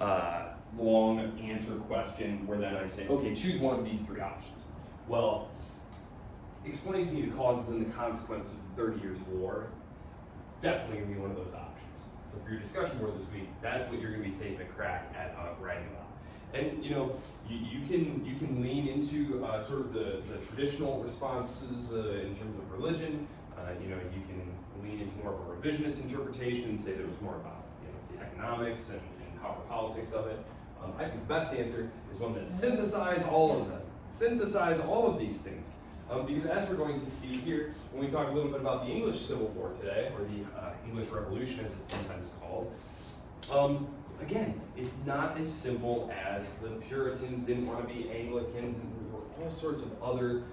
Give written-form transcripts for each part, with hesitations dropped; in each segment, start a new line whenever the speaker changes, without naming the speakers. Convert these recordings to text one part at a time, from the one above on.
long answer question where then I say, okay, choose one of these three options. Well, explain to me the causes and the consequences of the 30 Years' War. Definitely going to be one of those options. So for your discussion board this week, that's what you're going to be taking a crack at writing about. And you know, you can lean into sort of the traditional responses in terms of religion. You know, you can lean into more of a revisionist interpretation and say there was more about the economics and power politics of it. I think the best answer is one that synthesize all of these things. Because as we're going to see here, when we talk a little bit about the English Civil War today, or the English Revolution as it's sometimes called, again, it's not as simple as the Puritans didn't want to be Anglicans, and there were all sorts of other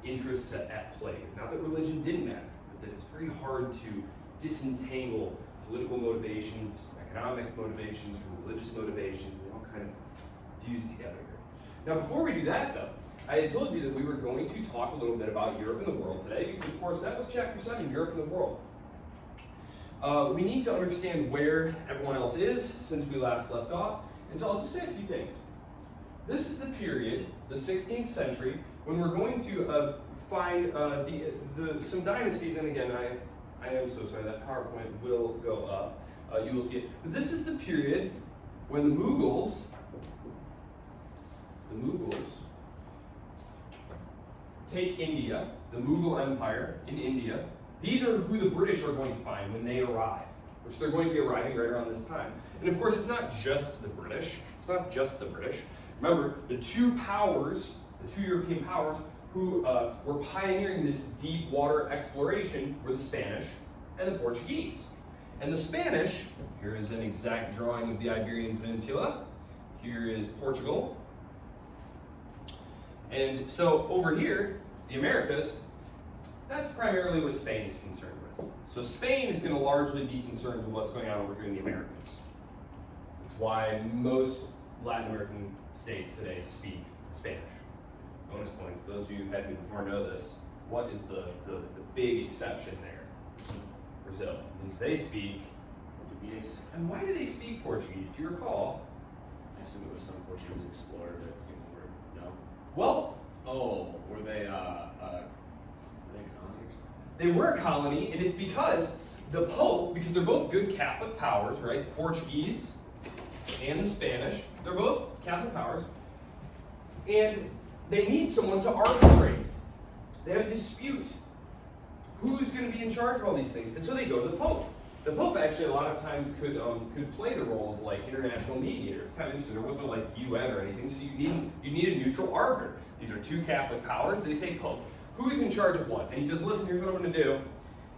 interests at play. Not that religion didn't matter, but that it's very hard to disentangle political motivations, economic motivations from religious motivations. They all kind of fuse together here. Now, before we do that, though, I had told you that we were going to talk a little bit about Europe and the world today, because of course that was chapter 7, Europe and the world. We need to understand where everyone else is since we last left off, and so I'll just say a few things. This is the period, the 16th century, when we're going to find some dynasties, and again, I am so sorry, that PowerPoint will go up. You will see it. But this is the period when the Mughals take India, the Mughal Empire in India. These are who the British are going to find when they arrive, which they're going to be arriving right around this time. And of course, it's not just the British. It's not just the British. Remember, the two European powers who were pioneering this deep water exploration were the Spanish and the Portuguese. And the Spanish, here is an exact drawing of the Iberian Peninsula. Here is Portugal. And so over here, the Americas, that's primarily what Spain is concerned with. So Spain is going to largely be concerned with what's going on over here in the Americas. It's why most Latin American states today speak Spanish. Bonus points. Those of you who had me before know this. What is the big exception there? Brazil. Because they speak Portuguese. And why do they speak Portuguese? Do you recall?
I assume it was some Portuguese explorer that people were, no?
Well,
were they colonies?
They were a colony, and it's because the Pope, because they're both good Catholic powers, right? The Portuguese and the Spanish, they're both Catholic powers, and they need someone to arbitrate. They have a dispute. Who's going to be in charge of all these things? And so they go to the Pope. The Pope actually a lot of times could play the role of like international mediator. It's kind of interesting. There wasn't like UN or anything, so you need a neutral arbiter. These are two Catholic powers. They say, Pope, who's in charge of what? And he says, listen, here's what I'm going to do.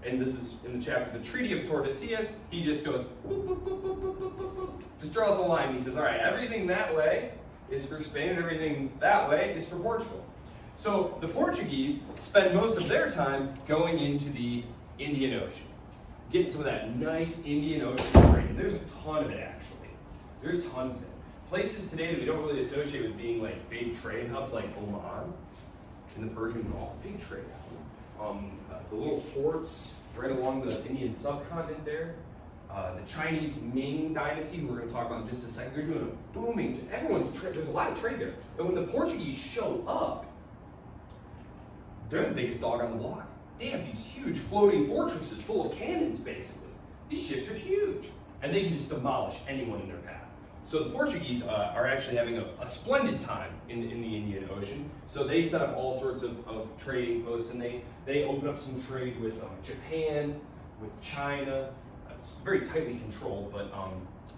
And this is in the chapter, the Treaty of Tordesillas. He just goes, boop, boop, boop, boop, boop, boop, boop, boop. Just draws a line. He says, all right, everything that way is for Spain, and everything that way is for Portugal. So the Portuguese spend most of their time going into the Indian Ocean, getting some of that nice Indian Ocean trade. There's a ton of it, actually. There's tons of it. Places today that we don't really associate with being like big trade hubs, like Oman in the Persian Gulf, big trade hub. The little ports right along the Indian subcontinent there. The Chinese Ming dynasty, who we're going to talk about in just a second, they're doing a booming, everyone's trade. There's a lot of trade there. And when the Portuguese show up, they're the biggest dog on the block. They have these huge floating fortresses full of cannons, basically. These ships are huge, and they can just demolish anyone in their path. So the Portuguese are actually having a splendid time in the Indian Ocean. So they set up all sorts of trading posts, and they open up some trade with Japan, with China. It's very tightly controlled, but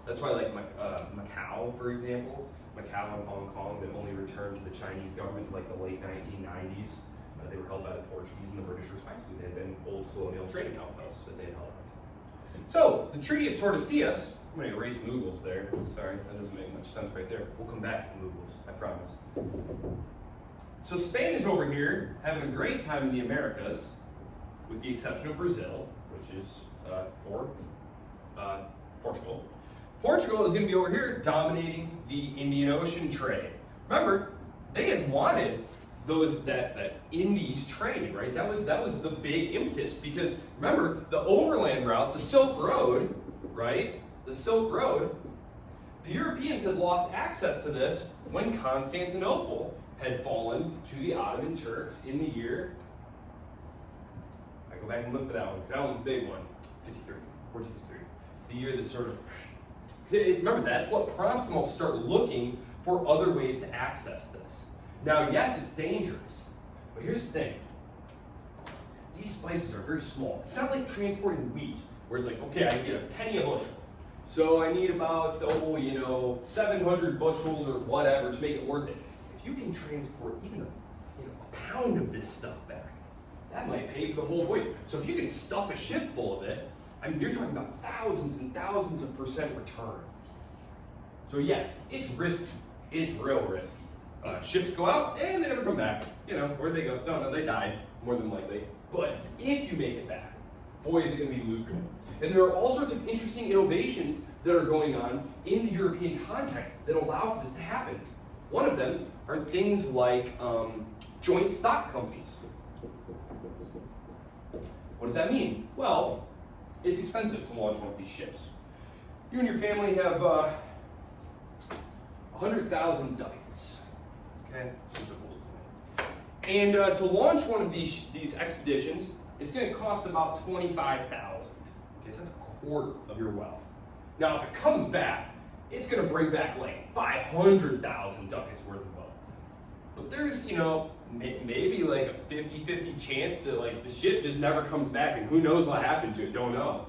that's why like Macau, for example, Macau and Hong Kong that only returned to the Chinese government in like the late 1990s. They were held by the Portuguese and the British respectively. They had been old colonial trading outposts that they had held on to. So, the Treaty of Tordesillas, I'm going to erase Mughals there. Sorry, that doesn't make much sense right there. We'll come back to Mughals, I promise. So Spain is over here having a great time in the Americas, with the exception of Brazil, which is for Portugal. Portugal is going to be over here dominating the Indian Ocean trade. Remember, they had wanted that Indies trade, right? That was the big impetus, because remember, the overland route, the Silk Road, right? The Silk Road, the Europeans Europeans had lost access to this when Constantinople had fallen to the Ottoman Turks in the year, I go back and look for that one, because that one's a big one, 1453. It's the year that sort of, remember, that's what prompts them all to start looking for other ways to access this. Now, yes, it's dangerous, but here's the thing. These spices are very small. It's not like transporting wheat, where it's like, okay, I can get a penny a bushel. So I need about, 700 bushels or whatever to make it worth it. If you can transport even a pound of this stuff back, that might pay for the whole voyage. So if you can stuff a ship full of it, I mean, you're talking about thousands and thousands of percent return. So yes, it's risky. It's real risky. Ships go out and they never come back. Where'd they go? No, they died, more than likely. But if you make it back, boy, is it going to be lucrative. And there are all sorts of interesting innovations that are going on in the European context that allow for this to happen. One of them are things like joint stock companies. What does that mean? Well, it's expensive to launch one of these ships. You and your family have 100,000 ducats. Okay? And to launch one of these expeditions, it's going to cost about $25,000. Okay, so that's a quarter of your wealth. Now, if it comes back, it's going to bring back like 500,000 ducats worth of wealth. But there's, maybe like a 50-50 chance that like the ship just never comes back, and who knows what happened to it? Don't know.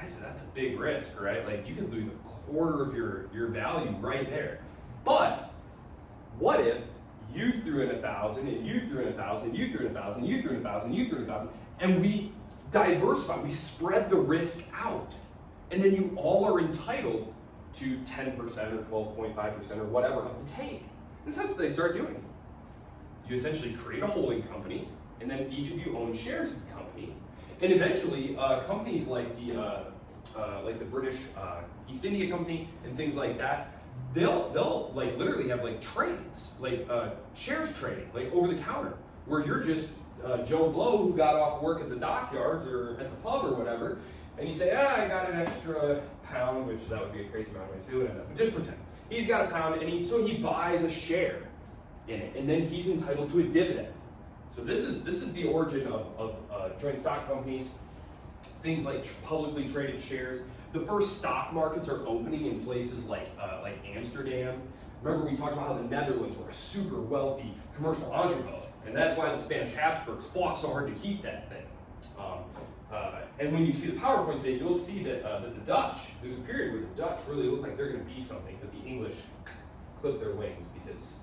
I said that's a big risk, right? Like you could lose a quarter of your value right there. But what if you threw in 1,000, and you threw in 1,000, and you threw in 1,000, and you threw in 1,000, and you threw in 1,000, and we diversify, we spread the risk out, and then you all are entitled to 10% or 12.5% or whatever of the tank. And that's what they start doing. You essentially create a holding company, and then each of you own shares of the company, and eventually companies like the British East India Company and things like that, they'll like literally have like trades, like shares trading, like over the counter, where you're just Joe Blow who got off work at the dockyards or at the pub or whatever, and you say, I got an extra pound, which that would be a crazy amount of ways to do it, but just pretend. He's got a pound, and so he buys a share in it, and then he's entitled to a dividend. So this is the origin of joint stock companies, things like publicly traded shares. The first stock markets are opening in places like Amsterdam. Remember we talked about how the Netherlands were a super wealthy commercial entrepot, and that's why the Spanish Habsburgs fought so hard to keep that thing. And when you see the PowerPoint today, you'll see that the Dutch, there's a period where the Dutch really look like they're going to be something, but the English clip their wings because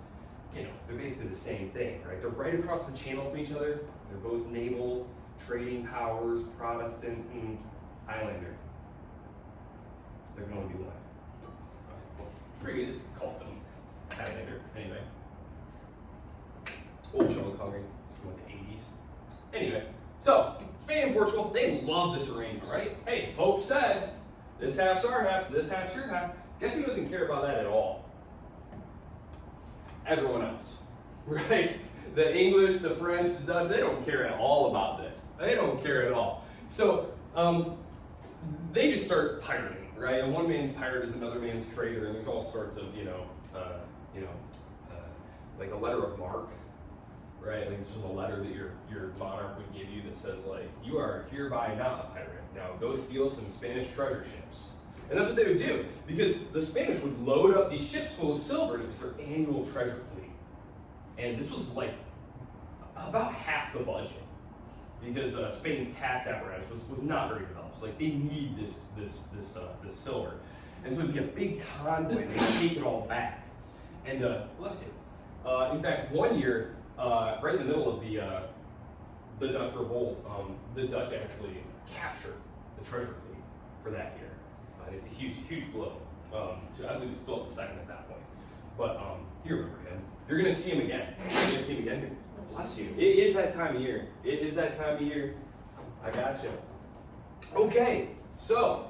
they're basically the same thing, right? They're right across the channel from each other. They're both naval, trading powers, Protestant, and Highlander. There can only be one. Previous cult film, Highlander. Anyway, old Sean Connery. It's from the 80s. Anyway, so Spain and Portugal, they love this arrangement, right? Hey, Pope said this half's our half, so this half's your half. Guess who doesn't care about that at all? Everyone else, right? The English, the French, the Dutch, they don't care at all about this. They don't care at all. So they just start pirating, right? And one man's pirate is another man's trader, and there's all sorts of, like a letter of marque, right? Like it's just a letter that your monarch would give you that says like, you are hereby not a pirate. Now go steal some Spanish treasure ships. And that's what they would do, because the Spanish would load up these ships full of silver. It was their annual treasure fleet. And this was like about half the budget, because Spain's tax apparatus was not very developed. So like they need this silver. And so it'd be a big convoy, and they'd take it all back. And bless you. In fact, one year, right in the middle of the Dutch revolt, the Dutch actually captured the treasure fleet for that year. It's a huge blow. I believe it's Philip II at that point. But you remember him. You're going to see him again. You're going to see him again. Bless you. It is that time of year. It is that time of year. I got you. Okay, so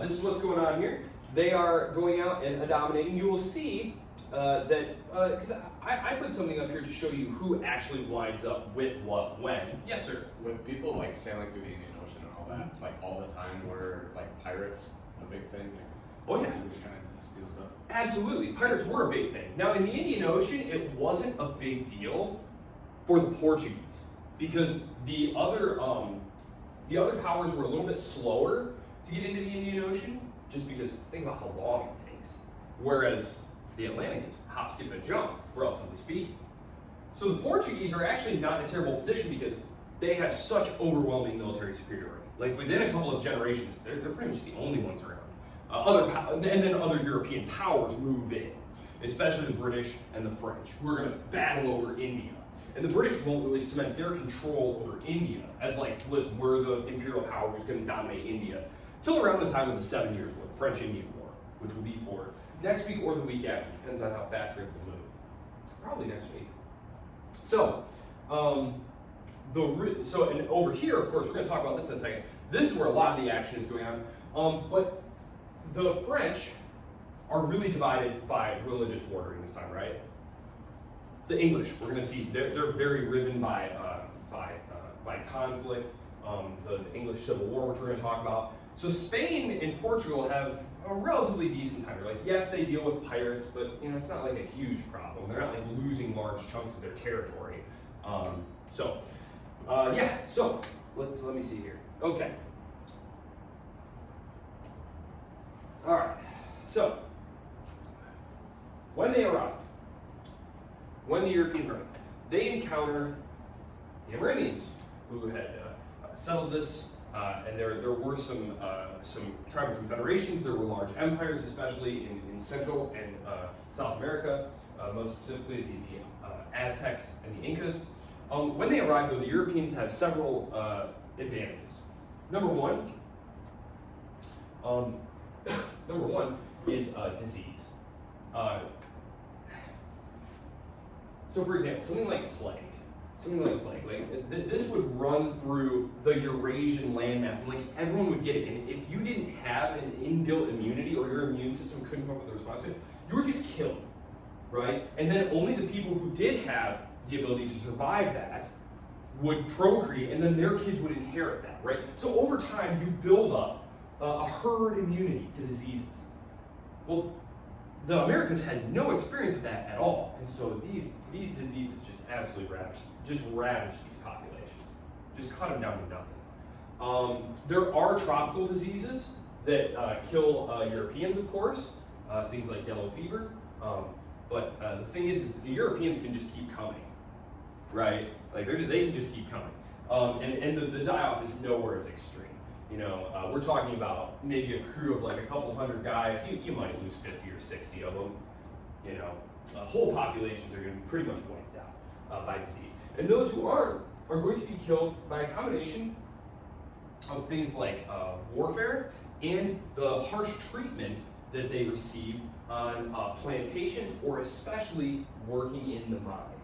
this is what's going on here. They are going out and dominating. You will see that, because I put something up here to show you who actually winds up with what when. Yes, sir.
With people like sailing through the Indian Ocean and all that, like all the time, were like pirates a big thing? Like,
Oh yeah.
people just trying to steal stuff.
Absolutely, pirates were a big thing. Now in the Indian Ocean, it wasn't a big deal for the Portuguese because the other powers were a little bit slower to get into the Indian Ocean, just because think about how long it takes. Whereas the Atlantic is hop, skip, and jump, relatively speaking. So the Portuguese are actually not in a terrible position because they have such overwhelming military superiority. Like within a couple of generations, they're pretty much the only ones around. And then other European powers move in, especially the British and the French, who are going to battle over India. And the British won't really cement their control over India as like, listen, we're the imperial power who's going to dominate India, till around the time of the 7 Years' War, the French-Indian War, which will be for next week or the week after, depends on how fast we're able to move. Probably next week. So, and over here, of course, we're going to talk about this in a second. This is where a lot of the action is going on. But the French are really divided by religious ordering this time, right? The English, we're going to see, they're very riven by conflict. The English Civil War, which we're going to talk about. So Spain and Portugal have a relatively decent time. They're like, yes, they deal with pirates, but it's not like a huge problem. They're not like losing large chunks of their territory. So let me see here. Okay. All right. So when they arrive, when the Europeans arrive, they encounter the Amerindians, who had settled this, and there were some tribal confederations. There were large empires, especially in Central and South America, most specifically the Aztecs and the Incas. When they arrived, though, the Europeans have several advantages. Number one is disease. So, for example, something like plague, this would run through the Eurasian landmass, and like everyone would get it. And if you didn't have an inbuilt immunity or your immune system couldn't come up with a response to it, you were just killed, right? And then only the people who did have the ability to survive that would procreate, and then their kids would inherit that, right? So over time, you build up a herd immunity to diseases. Well, the Americans had no experience of that at all, and so these diseases just absolutely ravaged these populations, just cut them down to nothing. There are tropical diseases that kill Europeans, of course, things like yellow fever, but the thing is the Europeans can just keep coming, right? Like they can just keep coming, and the die-off is nowhere as extreme. We're talking about maybe a crew of like a couple hundred guys. You might lose 50 or 60 of them. Whole populations are going to be pretty much wiped out by disease. And those who aren't are going to be killed by a combination of things like warfare and the harsh treatment that they receive on plantations, or especially working in the mines.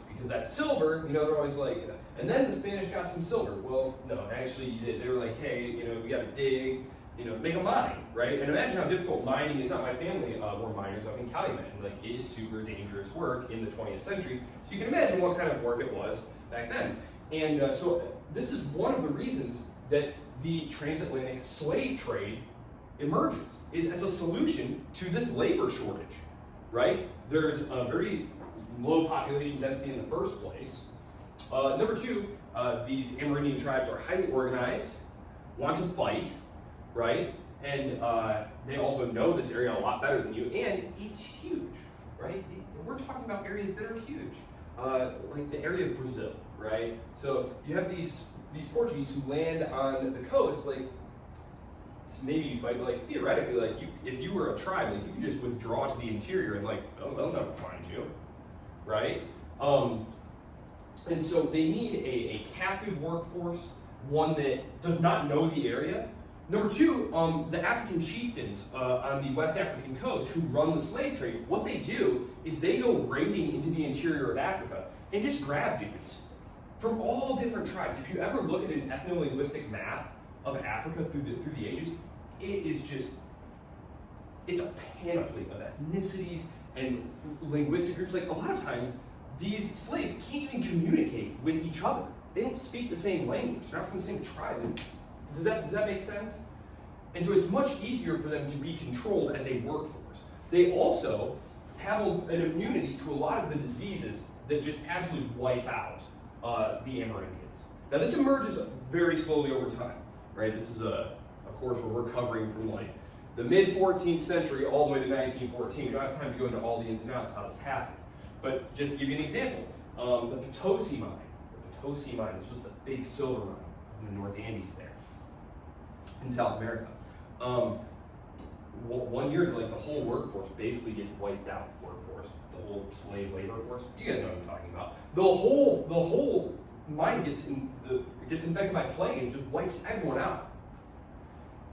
Because that silver, they're always like, and then the Spanish got some silver. Well, no, actually they were like, hey, we got to dig, make a mine, right? And imagine how difficult mining is. Not my family were miners up in Calumet, and like it is super dangerous work in the 20th century. So you can imagine what kind of work it was back then. And so this is one of the reasons that the transatlantic slave trade emerges, is as a solution to this labor shortage, right? There's a very low population density in the first place. Number two, these Amerindian tribes are highly organized, want to fight, right? And they also know this area a lot better than you, and it's huge, right? We're talking about areas that are huge, like the area of Brazil, right? So you have these Portuguese who land on the coast, like maybe you fight, but like theoretically, like if you were a tribe, like you could just withdraw to the interior and like, oh, they'll never find you. Right? And so they need a captive workforce, one that does not know the area. Number two, the African chieftains on the West African coast who run the slave trade, what they do is they go raiding into the interior of Africa and just grab dudes from all different tribes. If you ever look at an ethno-linguistic map of Africa through the ages, it's a panoply of ethnicities and linguistic groups. Like a lot of times, these slaves can't even communicate with each other. They don't speak the same language. They're not from the same tribe. Does that make sense? And so it's much easier for them to be controlled as a workforce. They also have an immunity to a lot of the diseases that just absolutely wipe out the Amerindians. Now this emerges very slowly over time, right? This is a course where we're covering from like the mid-14th century all the way to 1914. We don't have time to go into all the ins and outs of how this happened. But just to give you an example, the Potosi mine. The Potosi mine is just a big silver mine in the North Andes there in South America. One year, like the whole workforce basically gets wiped out. Workforce, the whole slave labor force. You guys know what I'm talking about. The whole mine gets infected by plague and just wipes everyone out.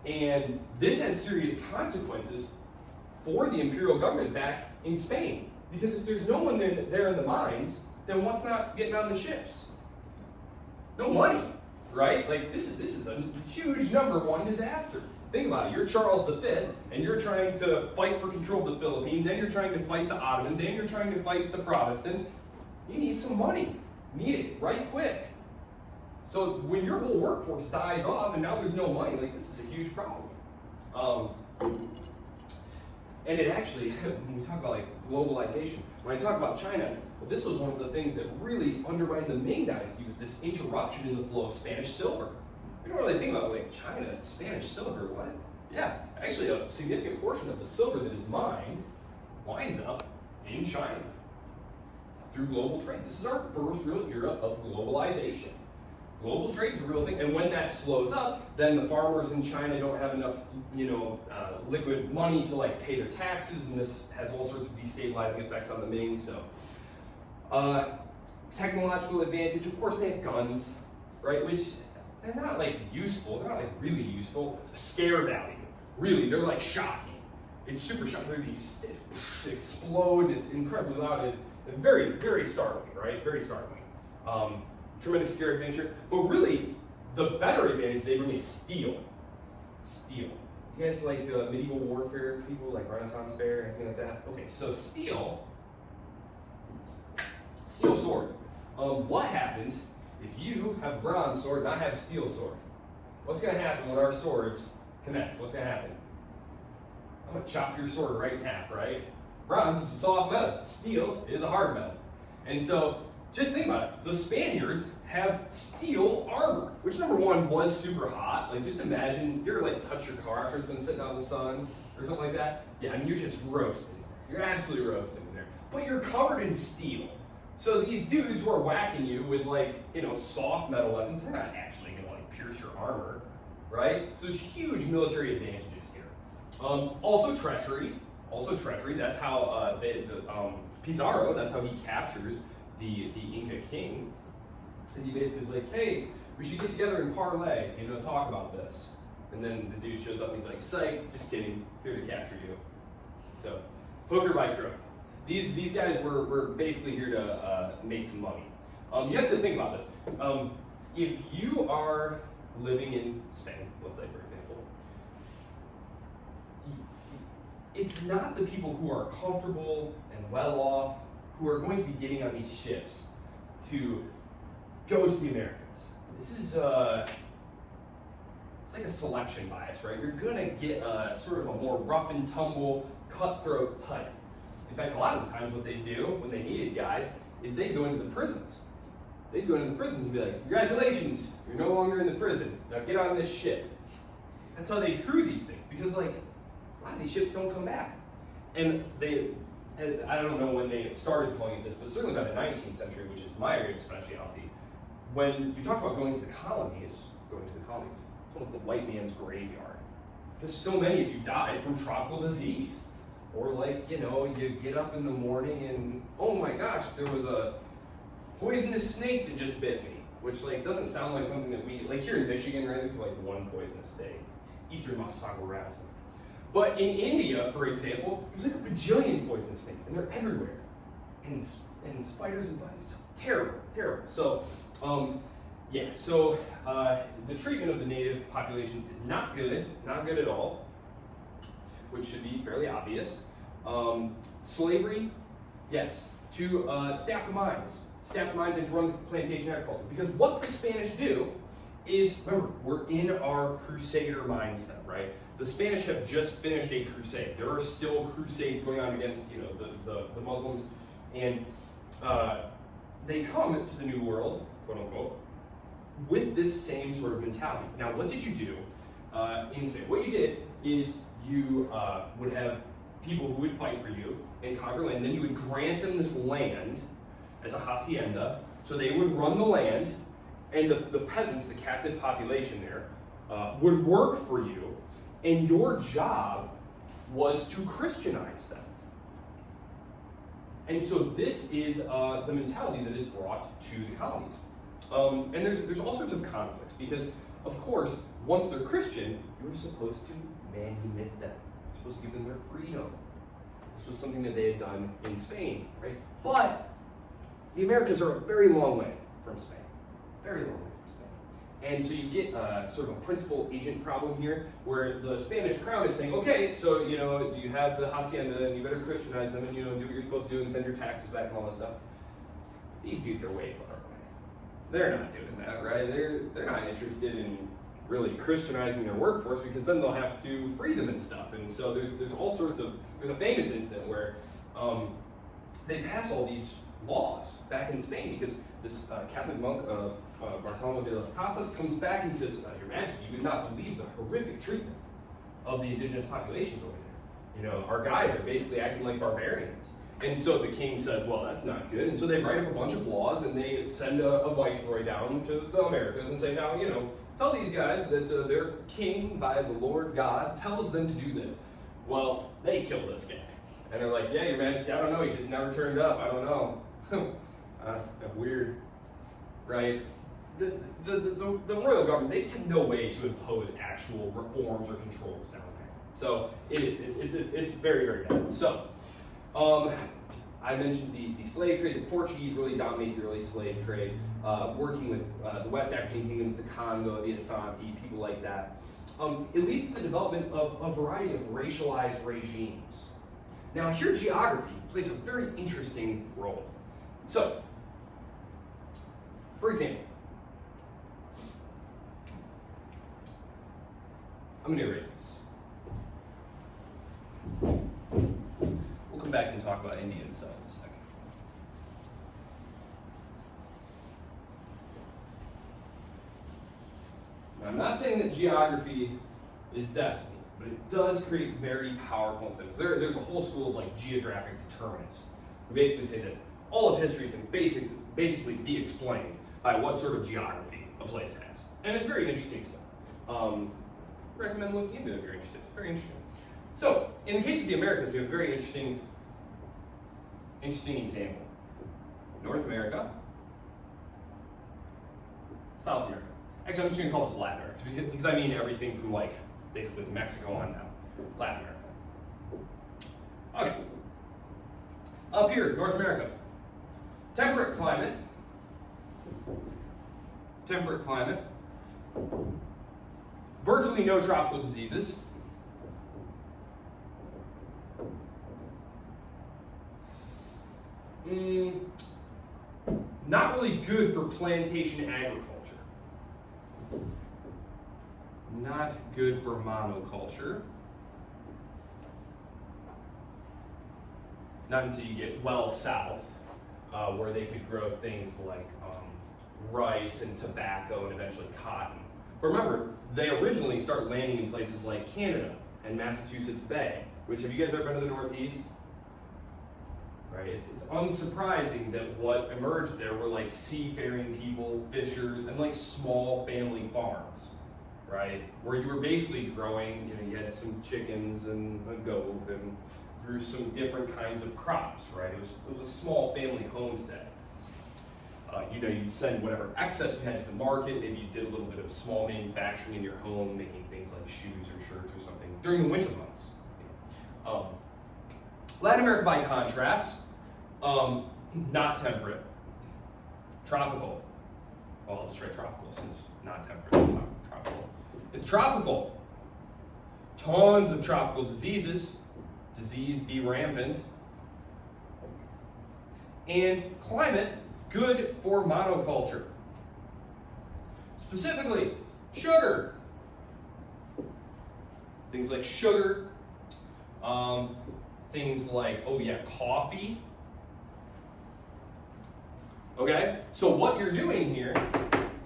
And this has serious consequences for the imperial government back in Spain. Because if there's no one there in the mines, then what's not getting on the ships? No money, right? Like this is a huge number one disaster. Think about it, you're Charles V, and you're trying to fight for control of the Philippines, and you're trying to fight the Ottomans, and you're trying to fight the Protestants. You need some money. Need it right quick. So when your whole workforce dies off and now there's no money, like this is a huge problem. And it actually, when we talk about like globalization, when I talk about China, well, this was one of the things that really undermined the Ming Dynasty was this interruption in the flow of Spanish silver. We don't really think about like China, Spanish silver, what? Yeah, actually a significant portion of the silver that is mined winds up in China through global trade. This is our first real era of globalization. Global trade is a real thing, and when that slows up, then the farmers in China don't have enough, liquid money to like pay their taxes, and this has all sorts of destabilizing effects on the Ming. So, technological advantage, of course, they have guns, right? Which they're not like useful. They're not like really useful. Scare value, really, they're like shocking. It's super shocking. They're these explode. It's incredibly loud and very, very startling, right? Very startling. Tremendous scare adventure, but really, the better advantage they bring is steel. Steel. You guys like medieval warfare people, like Renaissance fair, anything like that? Okay, so steel sword. What happens if you have a bronze sword and I have a steel sword? What's going to happen when our swords connect? What's going to happen? I'm going to chop your sword right in half, right? Bronze is a soft metal. Steel is a hard metal. And so, just think about it. The Spaniards have steel armor, which number one was super hot. Like just imagine you ever like touch your car after it's been sitting out in the sun or something like that. Yeah, I mean you're just roasting. You're absolutely roasting in there. But you're covered in steel. So these dudes who are whacking you with like, soft metal weapons, they're not actually gonna like pierce your armor, right? So there's huge military advantages here. Also treachery. That's how Pizarro, that's how he captures the Inca king, is he basically is like, hey, we should get together and parlay, talk about this. And then the dude shows up and he's like, psych, just kidding, here to capture you. So, hook or by crook. These guys were basically here to make some money. You have to think about this. If you are living in Spain, let's say for example, it's not the people who are comfortable and well off who are going to be getting on these ships to go to the Americas. This is it's like a selection bias, right? You're gonna get a sort of a more rough and tumble, cutthroat type. In fact, a lot of the times what they do when they needed guys is they'd go into the prisons. They'd go into the prisons and be like, congratulations, you're no longer in the prison. Now get on this ship. That's how they crew these things, because like a lot of these ships don't come back. And I don't know when they started calling it this, but certainly by the 19th century, which is my area of specialty, when you talk about going to the colonies, it's like the white man's graveyard. Because so many of you died from tropical disease. Or like, you get up in the morning and, oh my gosh, there was a poisonous snake that just bit me. Which like doesn't sound like something that we, like here in Michigan, right, there's like one poisonous snake. Eastern Masago rattlesnake. But in India, for example, there's like a bajillion poisonous snakes, and they're everywhere. And spiders and bugs. Terrible. So, the treatment of the native populations is not good at all, which should be fairly obvious. Slavery, yes, to staff the mines and to run plantation agriculture. Because what the Spanish do is, remember, we're in our crusader mindset, right? the Spanish have just finished a crusade. There are still crusades going on against, the Muslims, and they come to the New World, quote unquote, with this same sort of mentality. Now, what did you do in Spain? What you did is you would have people who would fight for you and conquer land, and then you would grant them this land as a hacienda, so they would run the land, and the peasants, the captive population there, would work for you, and your job was to Christianize them. And so this is the mentality that is brought to the colonies. And there's all sorts of conflicts, because, of course, once they're Christian, you're supposed to manumit them. You're supposed to give them their freedom. This was something that they had done in Spain, right? But the Americas are a very long way from Spain. Very long way from Spain. And so you get sort of a principal-agent problem here, where the Spanish crown is saying, okay, so, you have the hacienda, and you better Christianize them, and, do what you're supposed to do, and send your taxes back and all that stuff. These dudes are way far away. They're not doing that, right? They're not interested in really Christianizing their workforce, because then they'll have to free them and stuff. And so there's all sorts of, there's a famous incident where they pass all these laws back in Spain, because this Catholic monk, Bartolomé de las Casas, comes back and says, Your Majesty, you would not believe the horrific treatment of the indigenous populations over there. Our guys are basically acting like barbarians. And so the king says, well, that's not good. And so they write up a bunch of laws, and they send a viceroy down to the Americas and say, now, tell these guys that their king, by the Lord God, tells them to do this. Well, they kill this guy. And they're like, yeah, Your Majesty, I don't know. He just never turned up. I don't know. Weird, right? The royal government, they just have no way to impose actual reforms or controls down there. So it's very, very bad. So I mentioned the slave trade. The Portuguese really dominate the early slave trade, working with the West African kingdoms, the Congo, the Asante, people like that. It leads to the development of a variety of racialized regimes. Now, here geography plays a very interesting role. So, for example, I'm going to erase this. We'll come back and talk about Indian stuff in a second. Now, I'm not saying that geography is destiny, but it does create very powerful incentives. There's a whole school of geographic determinists who basically say that all of history can basically be explained by what sort of geography a place has. And it's very interesting stuff. Recommend looking into it if you're interested. It's very interesting. So, in the case of the Americas, we have a very interesting example. North America, South America. Actually, I'm just going to call this Latin America, because I mean everything from basically Mexico on down. Latin America. Okay. Up here, North America. Temperate climate. Virtually no tropical diseases. Not really good for plantation agriculture. Not good for monoculture. Not until you get well south, where they could grow things like rice and tobacco and eventually cotton. But remember, they originally start landing in places like Canada and Massachusetts Bay, which, have you guys ever been to the Northeast? Right, it's unsurprising that what emerged there were seafaring people, fishers, and small family farms, right? Where you were basically growing, you had some chickens and a goat and grew some different kinds of crops, right? It was a small family homestead. You'd send whatever excess you had to the market. Maybe you did a little bit of small manufacturing in your home, making things like shoes or shirts or something during the winter months. Latin America, by contrast, not temperate, tropical. Well, I'll just write tropical since not temperate, not tropical. It's tropical. Tons of tropical diseases. Disease be rampant. And climate, good for monoculture. Specifically, sugar. things like sugar, things like, oh yeah, coffee. Okay, so what you're doing here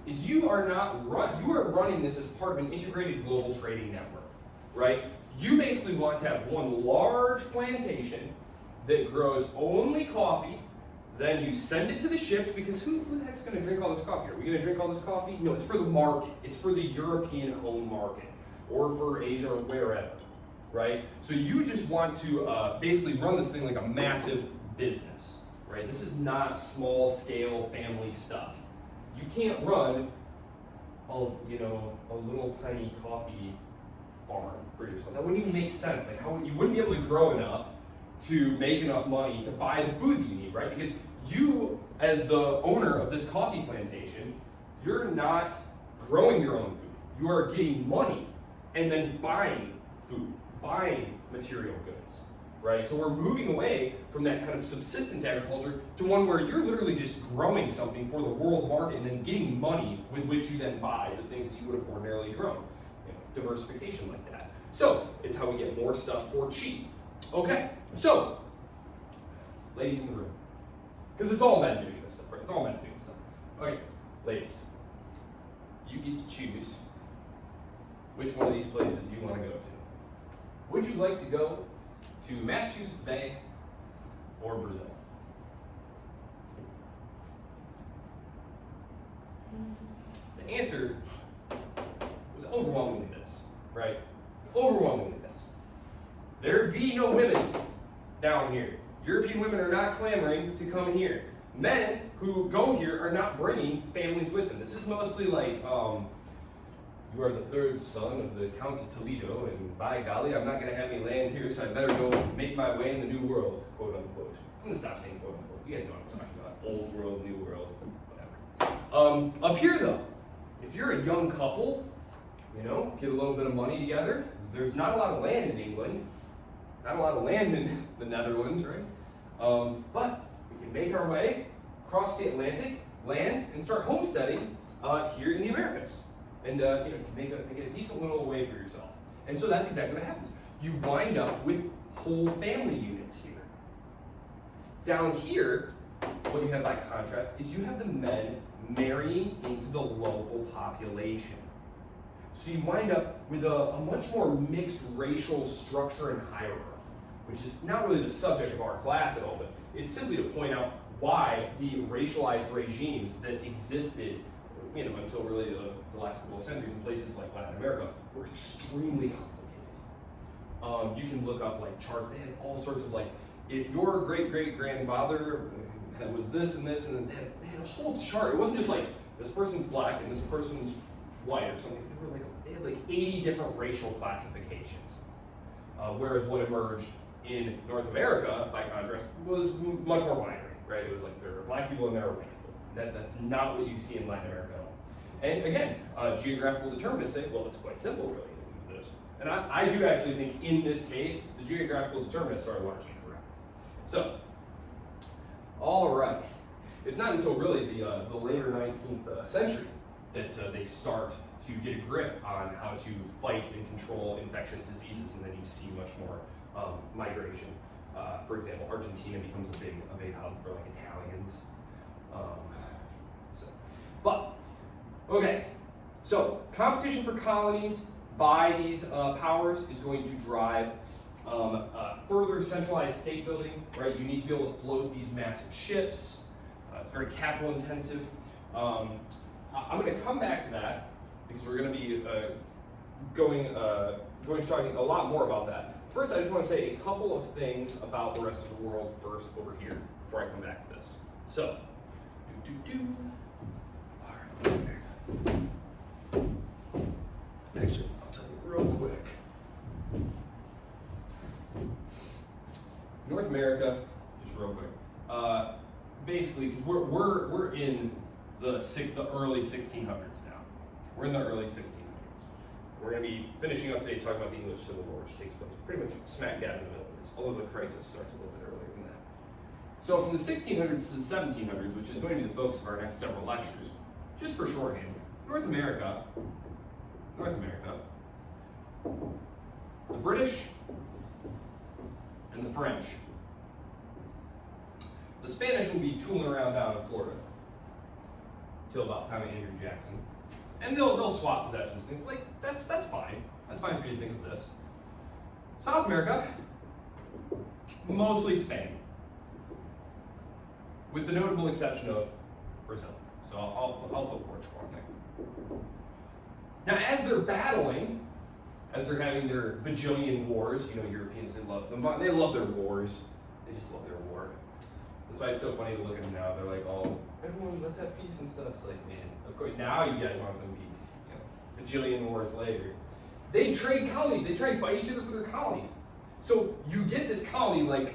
is you are running this as part of an integrated global trading network, right? You basically want to have one large plantation that grows only coffee, then you send it to the ships, because who the heck's going to drink all this coffee? Are we going to drink all this coffee? No, it's for the market. It's for the European home market, or for Asia, or wherever, right? So you just want to basically run this thing like a massive business, right? This is not small scale family stuff. You can't run a little tiny coffee farm for yourself. That wouldn't even make sense. Like, how you wouldn't be able to grow enough to make enough money to buy the food that you need, right? Because you, as the owner of this coffee plantation, you're not growing your own food. You are getting money and then buying food, buying material goods, right? So we're moving away from that kind of subsistence agriculture to one where you're literally just growing something for the world market and then getting money with which you then buy the things that you would have ordinarily grown. Diversification like that. So it's how we get more stuff for cheap. Okay, so ladies in the room, because it's all men doing this stuff, right? It's all men doing stuff. Okay, ladies, you get to choose which one of these places you want to go to. Would you like to go to Massachusetts Bay or Brazil? The answer was overwhelmingly this, right? Overwhelmingly this. There'd be no women down here. European women are not clamoring to come here. Men who go here are not bringing families with them. This is mostly like, you are the third son of the Count of Toledo, and by golly, I'm not going to have any land here, so I better go make my way in the new world, quote unquote. I'm going to stop saying quote unquote. You guys know what I'm talking about. Old world, new world, whatever. Up here, though, if you're a young couple, get a little bit of money together, there's not a lot of land in England, not a lot of land in the Netherlands, right? But we can make our way across the Atlantic, land, and start homesteading here in the Americas. And make a decent little way for yourself. And so that's exactly what happens. You wind up with whole family units here. Down here, what you have by contrast is you have the men marrying into the local population. So you wind up with a much more mixed racial structure and hierarchy, which is not really the subject of our class at all, but it's simply to point out why the racialized regimes that existed until really the last couple of centuries in places like Latin America were extremely complicated. You can look up like charts. They had all sorts of if your great-great-grandfather was this and this, and they had a whole chart. It wasn't just like this person's black and this person's white or something. They had 80 different racial classifications. Whereas what emerged in North America, by contrast, was much more binary, right? It was like there are black people and there are white people. That's not what you see in Latin America at all. And again, geographical determinists say, well, it's quite simple, really, this. And I do actually think in this case, the geographical determinists are largely correct. So, all right. It's not until really the later 19th century that they start to get a grip on how to fight and control infectious diseases, and then you see much more migration. For example, Argentina becomes a big hub for Italians. Okay, so competition for colonies by these powers is going to drive further centralized state building, right? You need to be able to float these massive ships. It's very capital intensive. I'm going to come back to that because we're going to be going to talking a lot more about that. First, I just want to say a couple of things about the rest of the world first over here before I come back to this. So, all right. Actually, I'll tell you real quick. North America, just real quick. Basically, because we're in the early 1600s now. We're in the early 1600s. We're going to be finishing up today talking about the English Civil War, which takes place pretty much smack dab in the middle of this, although the crisis starts a little bit earlier than that. So from the 1600s to the 1700s, which is going to be the focus of our next several lectures, just for shorthand, North America the British and the French. The Spanish will be tooling around down in Florida till about the time of Andrew Jackson. And they'll swap possessions. Like, that's fine. That's fine for you to think of this. South America, mostly Spain, with the notable exception of Brazil. So I'll put Portugal on there. Now, as they're battling, as they're having their bajillion wars, Europeans, they love them. They love their wars. They just love their war. That's why it's so funny to look at them now. They're like, oh, everyone, let's have peace and stuff. It's like, man, of course, now you guys want some peace. Bajillion wars later. They trade colonies. They try and fight each other for their colonies. So you get this colony like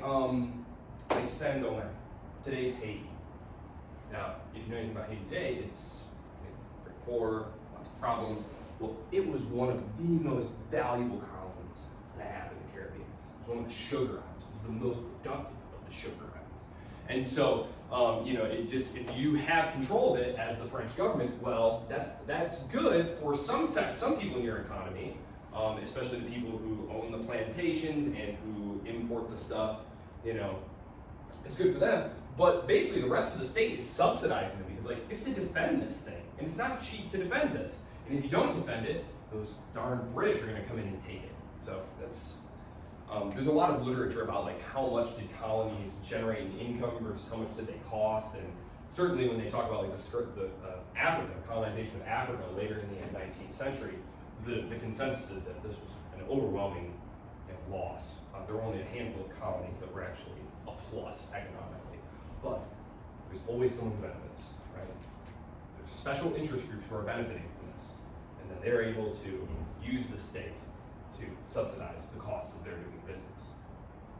Saint-Domingue, today's Haiti. Now, if you know anything about Haiti today, it's very poor, lots of problems. Well, it was one of the most valuable colonies to have in the Caribbean. It was one of the sugar islands. It was the most productive of the sugar islands. And so, if you have control of it as the French government, well, that's good for some people in your economy, especially the people who own the plantations and who import the stuff. It's good for them. But basically, the rest of the state is subsidizing them because, you have to defend this thing, and it's not cheap to defend this. And if you don't defend it, those darn British are going to come in and take it. So that's. There's a lot of literature about how much did colonies generate in income versus how much did they cost, and certainly when they talk about the Africa, colonization of Africa later in the 19th century, the consensus is that this was an overwhelming loss. There were only a handful of colonies that were actually a plus economically, but there's always someone who benefits, right? There's special interest groups who are benefiting from this, and then they're able to use the state to subsidize the costs of their doing business.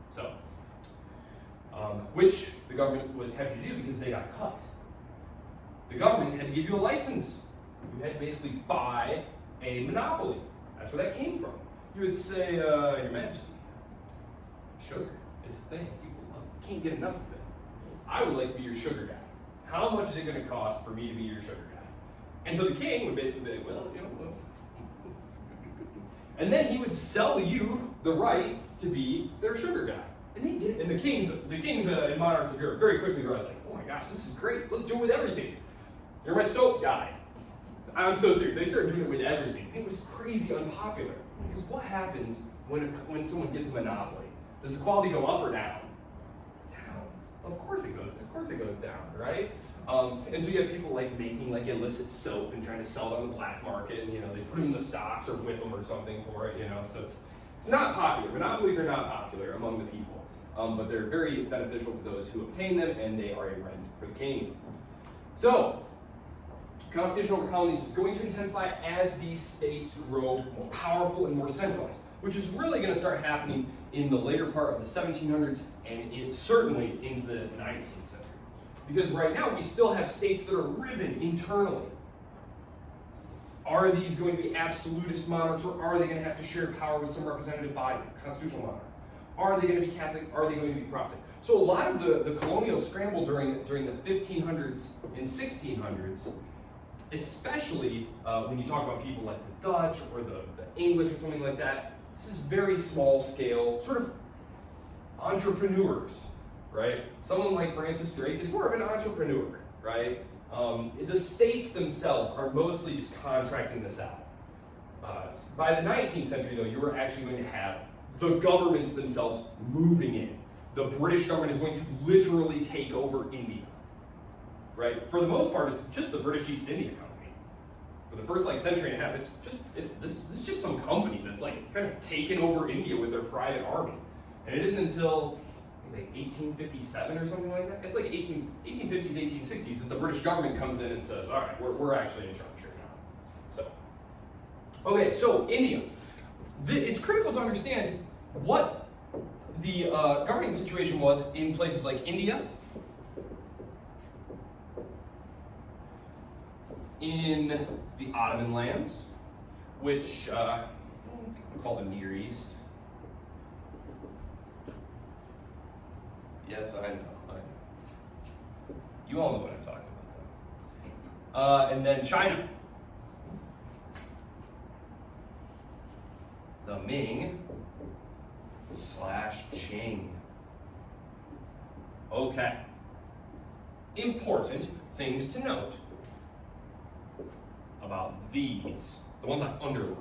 So, which the government was happy to do because they got cut. The government had to give you a license. You had to basically buy a monopoly. That's where that came from. You would say, Your Majesty, sugar, it's a thing. People love it. You can't get enough of it. I would like to be your sugar guy. How much is it going to cost for me to be your sugar guy? And so the king would basically be like, well. And then he would sell you the right to be their sugar guy. And they did it. And the kings and monarchs of Europe very quickly realized, oh my gosh, this is great. Let's do it with everything. You're my soap guy. I'm so serious. They started doing it with everything. It was crazy unpopular. Because what happens when someone gets a monopoly? Does the quality go up or down? Down. Of course it goes down, right? And so you have people making illicit soap and trying to sell it on the black market, and they put them in the stocks or whip them or something for it, So it's not popular. Monopolies are not popular among the people, but they're very beneficial for those who obtain them, and they are a rent for the king. So competition over colonies is going to intensify as these states grow more powerful and more centralized, which is really going to start happening in the later part of the 1700s and certainly into the 19th century. Because right now we still have states that are riven internally. Are these going to be absolutist monarchs, or are they going to have to share power with some representative body, constitutional monarch? Are they going to be Catholic? Are they going to be Protestant? So a lot of the colonial scramble during the 1500s and 1600s, especially when you talk about people like the Dutch or the English or something like that, this is very small scale, sort of entrepreneurs. Right? Someone like Francis Drake is more of an entrepreneur, right? The states themselves are mostly just contracting this out. By the 19th century, though, you are actually going to have the governments themselves moving in. The British government is going to literally take over India, right? For the most part, it's just the British East India Company. For the first century and a half, this is just some company that's kind of taken over India with their private army, and it isn't until 1857 or something like that. It's 1850s, 1860s that the British government comes in and says, all right, we're actually in charge here now. Okay, so India. It's critical to understand what the governing situation was in places like India, in the Ottoman lands, which we call the Near East. Yes, I know. You all know what I'm talking about. And then China. The Ming Qing. Okay. Important things to note about these, the ones I underlined.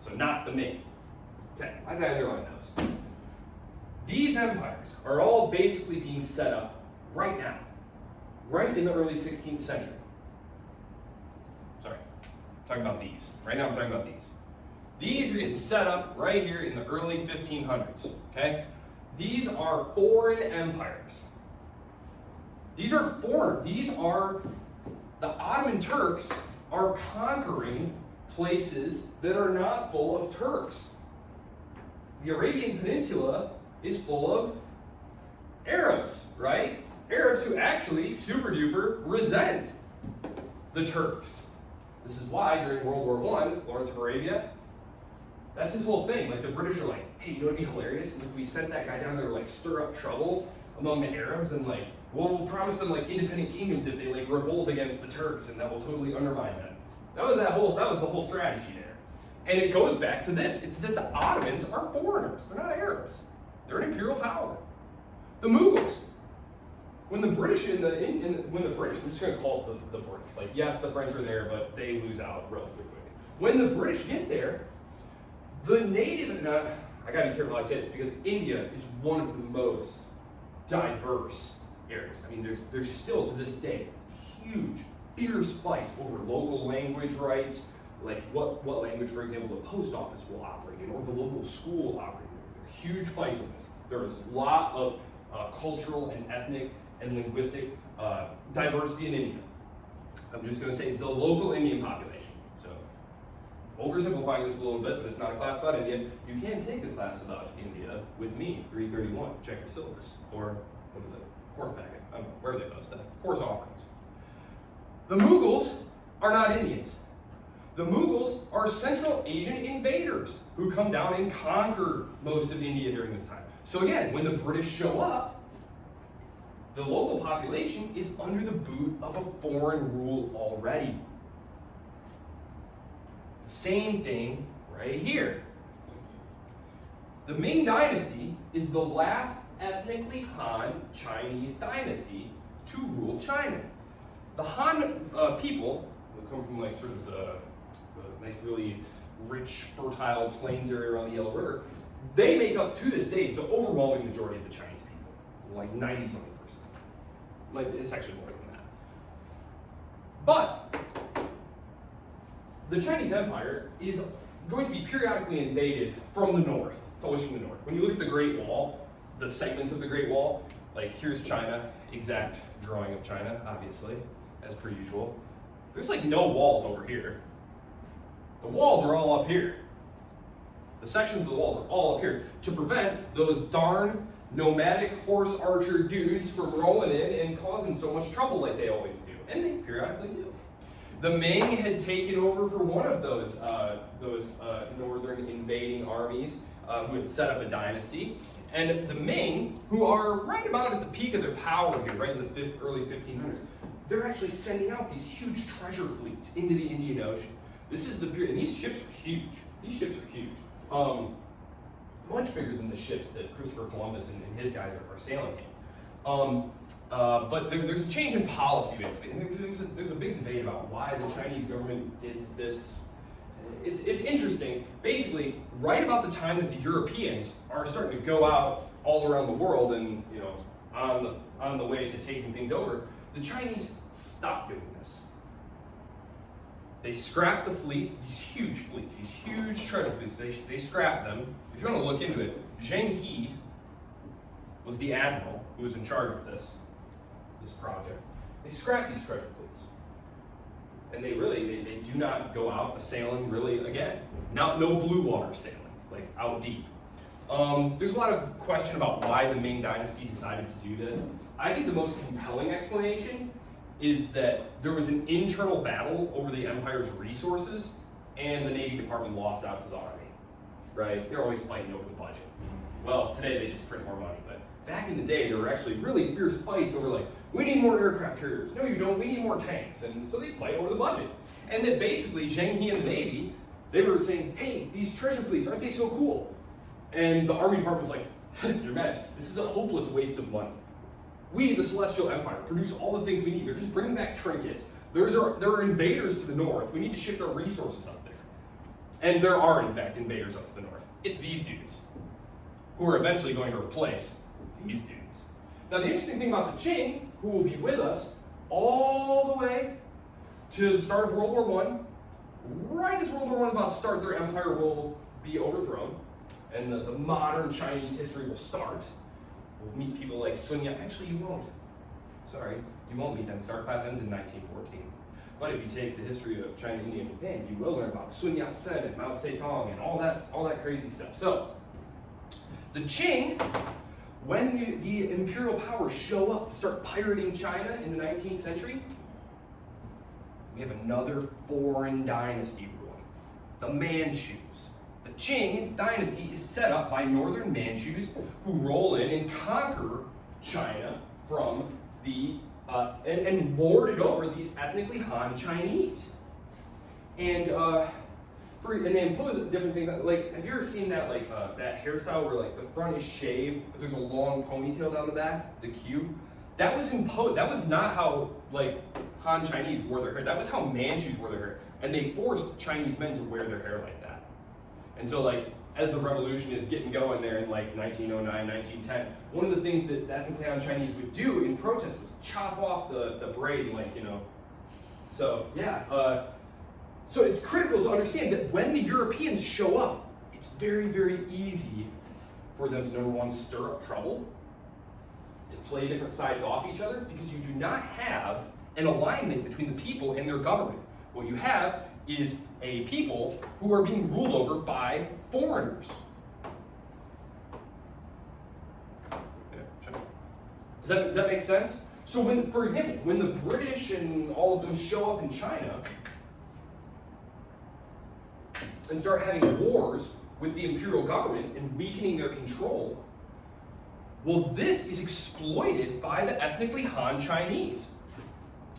So not the Ming. Okay, why did I underline those? These empires are all basically being set up right now, right in the early 16th century. Sorry, I'm talking about these. Right now I'm talking about these. These are getting set up right here in the early 1500s, okay? These are foreign empires. These are foreign. These are, the Ottoman Turks are conquering places that are not full of Turks. The Arabian Peninsula is full of Arabs, right? Arabs who actually super duper resent the Turks. This is why during World War I, Lawrence of Arabia, that's his whole thing. Like the British are like, hey, you know what'd be hilarious is if we sent that guy down there to like stir up trouble among the Arabs and like, well, we'll promise them like independent kingdoms if they like revolt against the Turks, and that will totally undermine them. That was the whole strategy there. And it goes back to this. It's that the Ottomans are foreigners. They're not Arabs. They're an imperial power. The Mughals. When the British when the British, I'm just going to call it the British. Like, yes, the French are there, but they lose out relatively quickly. When the British get there, the native, and I got to be careful how I say this because India is one of the most diverse areas. I mean, there's still to this day huge, fierce fights over local language rights, like what language, for example, the post office will operate in, or the local school will operate in. There are huge fights on this. There is a lot of cultural and ethnic and linguistic diversity in India. I'm just going to say the local Indian population. So, oversimplifying this a little bit, but it's not a class about India. You can take a class about India with me, 331. Check your syllabus, or what is it? Course packet. I don't know, where do they post that? Course offerings. The Mughals are not Indians. The Mughals are Central Asian invaders who come down and conquer most of India during this time. So again, when the British show up, the local population is under the boot of a foreign rule already. Same thing right here. The Ming Dynasty is the last ethnically Han Chinese dynasty to rule China. The Han people, who come from like sort of the nice, really rich, fertile plains area around the Yellow River, they make up to this day the overwhelming majority of the Chinese people, like 90-something%. Like it's actually more than that. But the Chinese Empire is going to be periodically invaded from the north. It's always from the north. When you look at the Great Wall, the segments of the Great Wall, like here's China, exact drawing of China, obviously, as per usual. There's like no walls over here. The walls are all up here. The sections of the walls are all up here to prevent those darn nomadic horse archer dudes from rolling in and causing so much trouble like they always do. And they periodically do. The Ming had taken over for one of those northern invading armies who had set up a dynasty. And the Ming, who are right about at the peak of their power here, right in the early 1500s, they're actually sending out these huge treasure fleets into the Indian Ocean. This is the period, and these ships are huge. These ships are huge. Much bigger than the ships that Christopher Columbus and his guys are sailing in. But there's a change in policy, basically. And there's a big debate about why the Chinese government did this. It's interesting. Basically, right about the time that the Europeans are starting to go out all around the world and on the way to taking things over, the Chinese stopped doing this. They scrapped the fleets, these huge treasure fleets. They scrapped them. If you want to look into it, Zheng He was the admiral who was in charge of this project. They scrapped these treasure fleets. And they do not go out sailing really again. No blue water sailing, like out deep. There's a lot of question about why the Ming Dynasty decided to do this. I think the most compelling explanation is that there was an internal battle over the empire's resources, and the Navy Department lost out to the Army. Right? They're always fighting over the budget. Well, today they just print more money, but back in the day there were actually really fierce fights over like, we need more aircraft carriers. No, you don't. We need more tanks. And so they fight over the budget. And then basically Zheng He and the Navy, they were saying, hey, these treasure fleets, aren't they so cool? And the Army Department was like, You're mad. This is a hopeless waste of money. We, the Celestial Empire, produce all the things we need. They're just bringing back trinkets. There are invaders to the north. We need to shift our resources up there. And there are, in fact, invaders up to the north. It's these dudes who are eventually going to replace these dudes. Now, the interesting thing about the Qing, who will be with us all the way to the start of World War I, right as World War I is about to start, their empire will be overthrown, and the modern Chinese history will start. We'll meet people like Sun Yat. Actually, you won't. Sorry, you won't meet them because our class ends in 1914. But if you take the history of China, India, and Japan, you will learn about Sun Yat-sen and Mao Zedong and all that crazy stuff. So, the Qing, when the imperial powers show up to start pirating China in the 19th century, we have another foreign dynasty ruling, the Manchus. The Qing dynasty is set up by northern Manchus who roll in and conquer China from the and lord it over these ethnically Han Chinese. And they impose different things. Like, have you ever seen that that hairstyle where like the front is shaved, but there's a long ponytail down the back, the cube? That was imposed. That was not how like Han Chinese wore their hair. That was how Manchus wore their hair, and they forced Chinese men to wear their hair like that. And so, like, as the revolution is getting going there in like 1909, 1910, one of the things that ethnically Han Chinese would do in protest was chop off the braid, like, you know. So yeah, so it's critical to understand that when the Europeans show up, it's very, very easy for them to, number one, stir up trouble, to play different sides off each other, because you do not have an alignment between the people and their government. What you have is a people who are being ruled over by foreigners. Does that make sense? So when, for example, when the British and all of them show up in China and start having wars with the imperial government and weakening their control, well, this is exploited by the ethnically Han Chinese.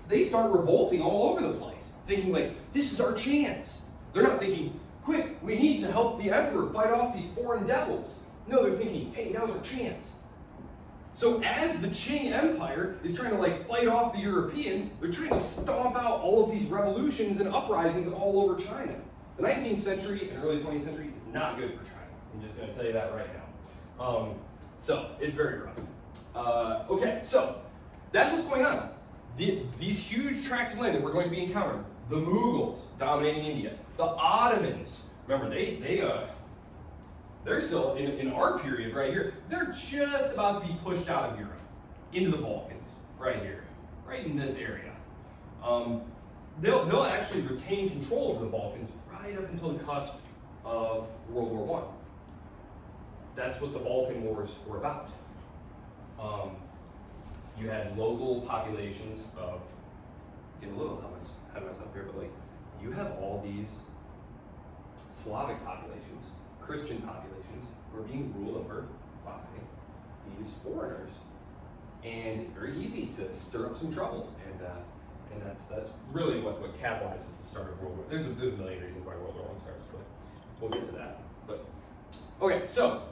They start revolting all over the place, thinking like, this is our chance. They're not thinking, quick, we need to help the emperor fight off these foreign devils. No, they're thinking, hey, now's our chance. So as the Qing Empire is trying to like fight off the Europeans, they're trying to stomp out all of these revolutions and uprisings all over China. The 19th century and early 20th century is not good for China. I'm just going to tell you that right now. So it's very rough. Okay, so that's what's going on. These huge tracts of land that we're going to be encountering, the Mughals dominating India, the Ottomans, remember they're still in our period right here. They're just about to be pushed out of Europe into the Balkans, right here, right in this area. They'll actually retain control over the Balkans right up until the cusp of World War I. That's what the Balkan Wars were about. You had local populations of, getting a little ahead of myself here, but like, you have all these Slavic populations, Christian populations, who are being ruled over by these foreigners. And it's very easy to stir up some trouble. And that's really what catalyzes the start of World War. There's a million reasons why World War I starts, but we'll get to that. But okay, so,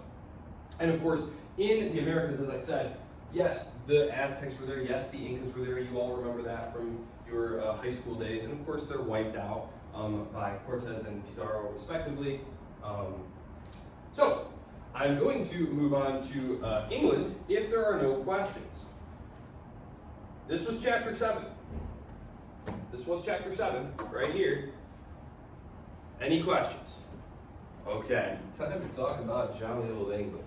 and of course, in the Americas, as I said, yes, the Aztecs were there, yes, the Incas were there, you all remember that from your high school days, and of course they're wiped out by Cortez and Pizarro respectively. So, I'm going to move on to England if there are no questions. This was chapter 7. This was chapter 7, right here. Any questions? Okay, time to talk about jolly old England.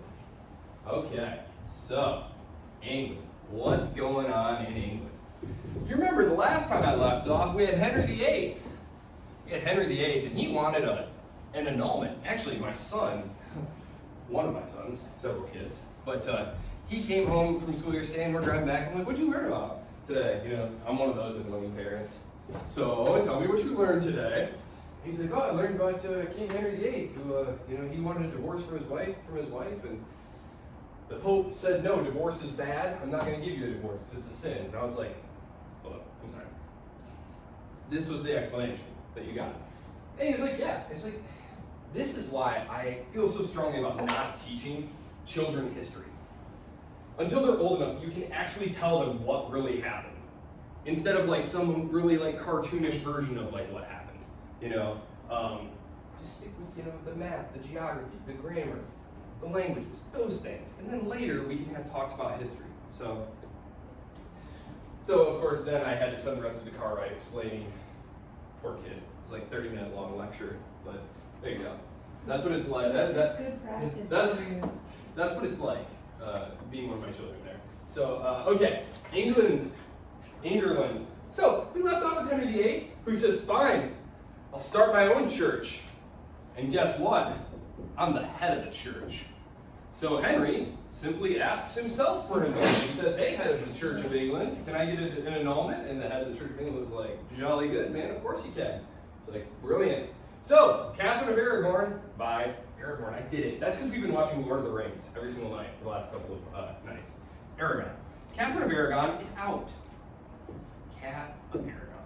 Okay, so, England. What's going on in England? You remember the last time I left off, we had Henry VIII. We had Henry VIII, and he wanted an annulment. Actually, my son, one of my sons, several kids, but he came home from school yesterday, and we're driving back, and I'm like, what'd you learn about today? You know, I'm one of those annoying parents. So, tell me what you learned today. He's like, oh, I learned about King Henry VIII, who, he wanted a divorce from his wife, and the Pope said, no, divorce is bad. I'm not going to give you a divorce because it's a sin. And I was like, hold up, I'm sorry. This was the explanation that you got. And he was like, yeah. It's like, this is why I feel so strongly about not teaching children history. Until they're old enough, you can actually tell them what really happened, instead of like some really like cartoonish version of like what happened. You know, just stick with the math, the geography, the grammar, the languages, those things, and then later we can have talks about history. So of course, then I had to spend the rest of the car ride explaining. Poor kid. It was like 30-minute long lecture, but there you go. That's what it's like.
So that's good practice for you.
That's what it's like being one of my children there. So okay, England. So we left off with Henry VIII, who says, "Fine, I'll start my own church." And guess what? I'm the head of the church. So Henry simply asks himself for an annulment. He says, "Hey, head of the Church of England, can I get an annulment?" And the head of the Church of England was like, "Jolly good, man, of course you can." It's like, brilliant. So, Catherine of Aragon by Aragorn. I did it. That's because we've been watching Lord of the Rings every single night for the last couple of nights. Aragon. Catherine of Aragon is out. Cat of Aragon.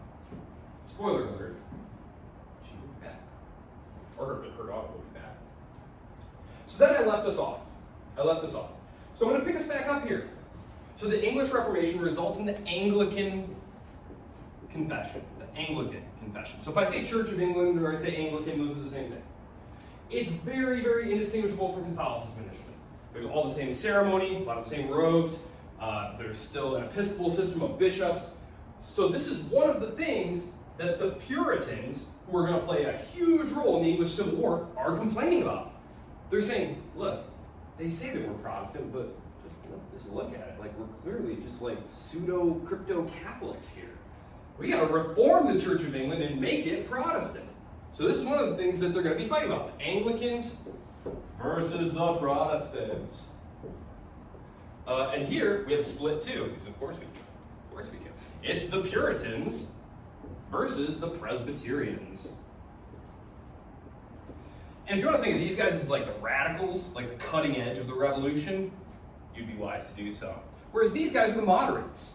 Spoiler alert. She will be back. Or her daughter will be back. So then I left us off. So I'm going to pick us back up here. So the English Reformation results in the Anglican Confession. The Anglican Confession. So if I say Church of England or I say Anglican, those are the same thing. It's very, very indistinguishable from Catholicism initially. There's all the same ceremony, a lot of the same robes. There's still an episcopal system of bishops. So this is one of the things that the Puritans, who are going to play a huge role in the English Civil War, are complaining about. They're saying, look, they say that we're Protestant, but just look at it. Like, we're clearly just like pseudo-crypto-Catholics here. We got to reform the Church of England and make it Protestant. So this is one of the things that they're going to be fighting about. The Anglicans versus the Protestants. And here, we have a split too, because of course we do. Of course we do. It's the Puritans versus the Presbyterians. And if you want to think of these guys as like the radicals, like the cutting edge of the revolution, you'd be wise to do so. Whereas these guys are the moderates.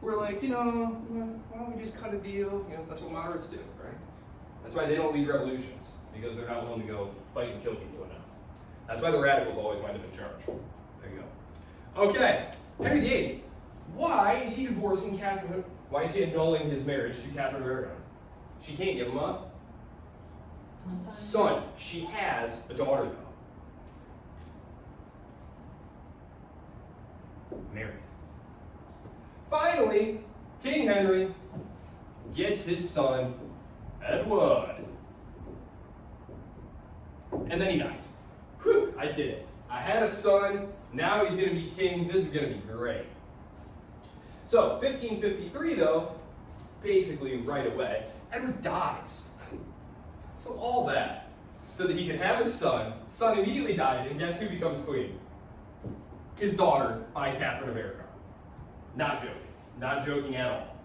We're like, why don't we just cut a deal? That's what moderates do, right? That's why they don't lead revolutions, because they're not willing to go fight and kill people enough. That's why the radicals always wind up in charge. There you go. Okay, Henry VIII. Why is he divorcing Catherine? Why is he annulling his marriage to Catherine of Aragon? She can't give him a son. She has a daughter, though. Married. Finally, King Henry gets his son, Edward. And then he dies. Whew, I did it. I had a son, now he's going to be king. This is going to be great. So, 1553, though, basically right away, Edward dies. So all that, so that he could have his son. Son immediately dies, and guess who becomes queen? His daughter, by Catherine of Aragon. Not joking. Not joking at all.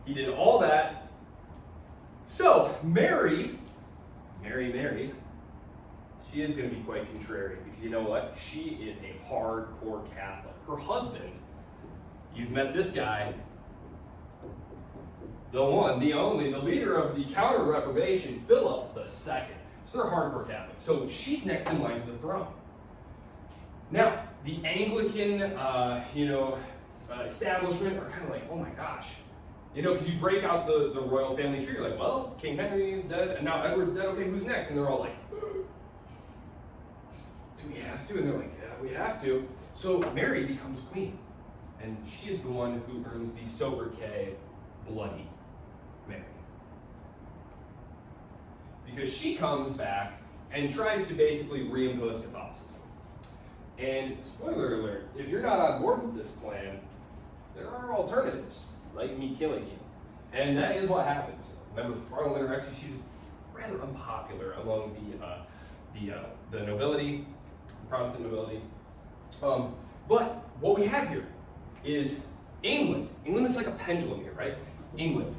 He did all that. So, Mary, she is going to be quite contrary, because you know what? She is a hardcore Catholic. Her husband, you've met this guy, the one, the only, the leader of the Counter-Reformation, Philip II. So they're hardcore Catholics. So she's next in line for the throne. Now, the Anglican, establishment are kind of like, oh my gosh. Because you break out the royal family tree, you're like, well, King Henry is dead, and now Edward's dead, okay, who's next? And they're all like, do we have to? And they're like, yeah, we have to. So Mary becomes queen. And she is the one who earns the sobriquet Bloody Mary. Because she comes back and tries to basically reimpose Catholicism. And spoiler alert, if you're not on board with this plan, there are alternatives, like me killing you. And that is what happens. Members of Parliament are actually, she's rather unpopular among the nobility, Protestant nobility. But what we have here is England. England is like a pendulum here, right? England.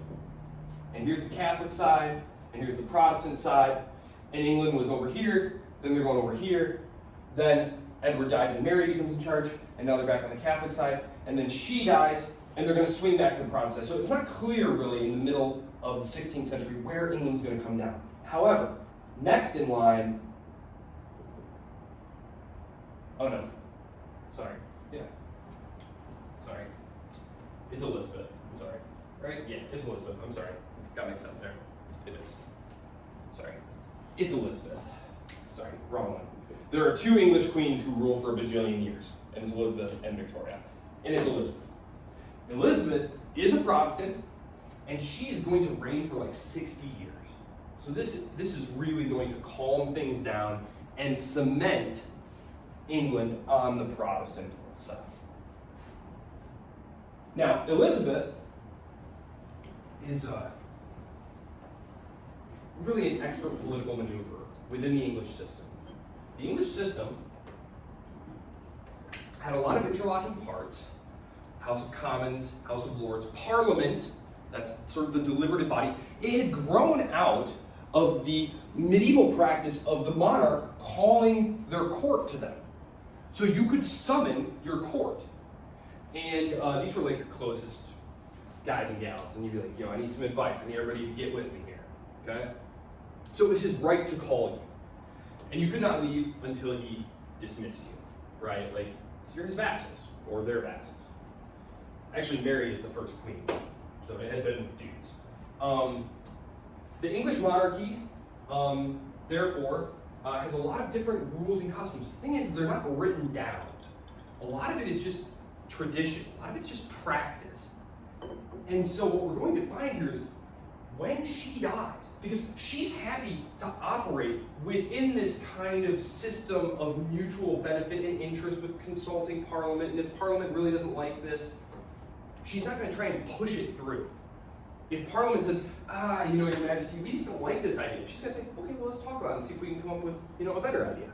And here's the Catholic side, and here's the Protestant side. And England was over here, then they're going over here. Then Edward dies and Mary becomes in charge, and now they're back on the Catholic side. And then she dies, and they're going to swing back to the Protestant side. So it's not clear, really, in the middle of the 16th century where England's going to come down. However, next in line, oh no, Sorry. Yeah. Sorry. It's Elizabeth. I'm sorry. Right? Yeah, it's Elizabeth. I'm sorry. Got mixed up there. It is. Sorry. It's Elizabeth. Sorry, wrong one. There are two English queens who rule for a bajillion years, and it's Elizabeth and Victoria. And it's Elizabeth. Elizabeth is a Protestant, and she is going to reign for like 60 years. So this is really going to calm things down and cement England on the Protestant side. Now, Elizabeth is really an expert political maneuverer within the English system. The English system had a lot of interlocking parts: House of Commons, House of Lords, Parliament, that's sort of the deliberative body. It had grown out of the medieval practice of the monarch calling their court to them. So you could summon your court. And these were like your closest guys and gals. And you'd be like, I need some advice. I need everybody to get with me here. Okay? So it was his right to call you. And you could not leave until he dismissed you. Right? Like, you're his vassals, or their vassals. Actually, Mary is the first queen. So it had been dudes. The English monarchy, therefore, has a lot of different rules and customs. The thing is, they're not written down. A lot of it is just tradition. A lot of it's just practice. And so what we're going to find here is when she dies, because she's happy to operate within this kind of system of mutual benefit and interest with consulting Parliament, and if Parliament really doesn't like this, she's not going to try and push it through. If Parliament says, Your Majesty, we just don't like this idea, she's going to say, okay, well, let's talk about it and see if we can come up with, a better idea.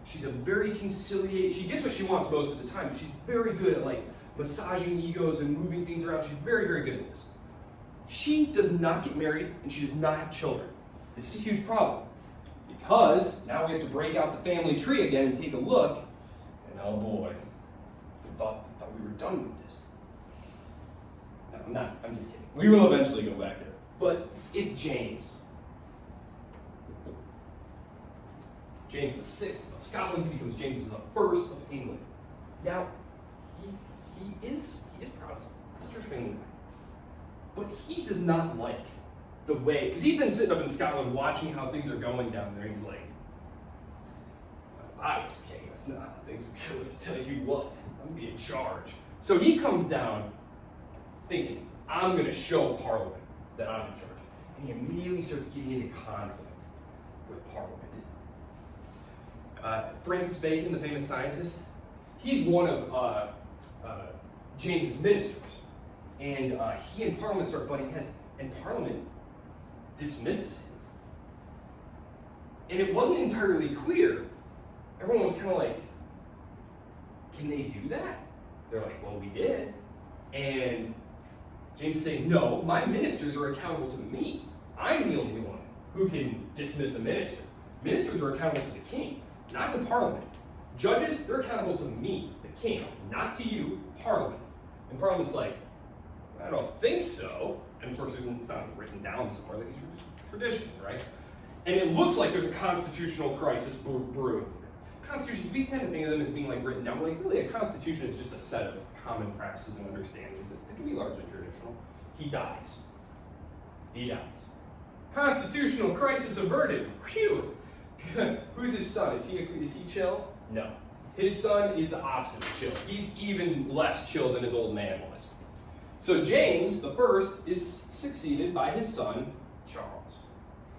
She's a very conciliating, she gets what she wants most of the time, but she's very good at, massaging egos and moving things around. She's very, very good at this. She does not get married, and she does not have children. This is a huge problem, because now we have to break out the family tree again and take a look, and oh boy, I thought we were done with this. No, I'm not. I'm just kidding. We will eventually go back there. But it's James. James VI of Scotland. He becomes James the First of England. Now, he is Protestant. He's a church family guy. But he does not like the way, because he's been sitting up in Scotland watching how things are going down there, and he's like, I was king, that's not how things are going to tell you what. I'm going to be in charge. So he comes down thinking, I'm going to show Parliament that I'm in charge. And he immediately starts getting into conflict with Parliament. Francis Bacon, the famous scientist, he's one of James's ministers. And he and Parliament start butting heads, and Parliament dismisses him. And it wasn't entirely clear. Everyone was kind of like, can they do that? They're like, well, we did. And James is saying, no, my ministers are accountable to me. I'm the only one who can dismiss a minister. Ministers are accountable to the king, not to Parliament. Judges, they're accountable to me, the king, not to you, Parliament. And Parliament's like, I don't think so. And of course, it's not written down somewhere. Like, it's tradition, right? And it looks like there's a constitutional crisis brewing. Constitutions, we tend to think of them as being written down. Like, really, a constitution is just a set of common practices and understandings that can be largely traditional. He dies. Constitutional crisis averted. Phew. Who's his son? Is he chill? No. His son is the opposite of chill. He's even less chill than his old man was. So James the First is succeeded by his son, Charles.